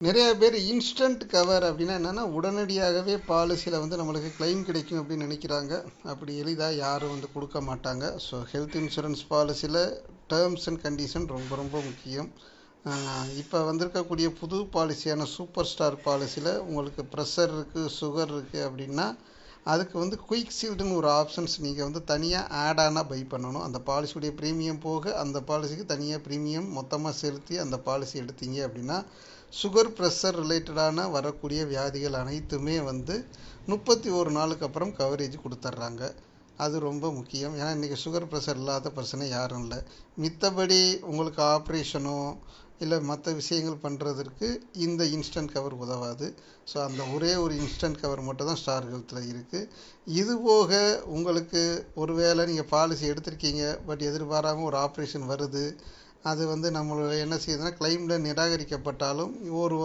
நிறைய பேர் instant cover அப்படின்னா என்னென்னா உடனடியாகவே பாலிசியில் வந்து நம்மளுக்கு கிளைம் கிடைக்கும் அப்படின்னு நினைக்கிறாங்க. அப்படி எளிதாக யாரும் வந்து கொடுக்க மாட்டாங்க. ஸோ ஹெல்த் இன்சூரன்ஸ் பாலிசியில் டேர்ம்ஸ் அண்ட் கண்டிஷன் ரொம்ப ரொம்ப முக்கியம். இப்போ வந்திருக்கக்கூடிய புது பாலிசியான சூப்பர் ஸ்டார் பாலிசியில் உங்களுக்கு ப்ரெஷர் இருக்குது, சுகர் இருக்குது அப்படின்னா அதுக்கு வந்து குயிக் ஷீல்டுன்னு ஒரு ஆப்ஷன்ஸ் நீங்கள் வந்து தனியாக ஆட் ஆனால் பை பண்ணணும். அந்த பாலிசியுடைய ப்ரீமியம் போக அந்த பாலிசிக்கு தனியாக ப்ரீமியம் மொத்தமாக செலுத்தி அந்த பாலிசி எடுத்தீங்க அப்படின்னா சுகர் ப்ரெஷர் ரிலேட்டடான வரக்கூடிய வியாதிகள் அனைத்துமே வந்து 31 நாளுக்கு அப்புறம் கவரேஜ் கொடுத்துட்றாங்க. அது ரொம்ப முக்கியம். ஏன்னா இன்றைக்கி சுகர் ப்ரெஷர் இல்லாத பிரச்சனை யாரும் இல்லை. மித்தபடி உங்களுக்கு ஆப்ரேஷனோ இல்லை மற்ற விஷயங்கள் பண்ணுறதுக்கு இந்த இன்ஸ்டன்ட் கவர் உதவாது. ஸோ அந்த ஒரே ஒரு இன்ஸ்டன்ட் கவர் மட்டும் தான் ஸ்டார் ஹெல்த்தில் இருக்குது. இது போக உங்களுக்கு ஒருவேளை நீங்கள் பாலிசி எடுத்திருக்கீங்க, பட் எதிர்பாராமல் ஒரு ஆப்ரேஷன் வருது, அது வந்து நம்மளோட என்ன செய்யுதுன்னா கிளைமில் நிராகரிக்கப்பட்டாலும் ஒரு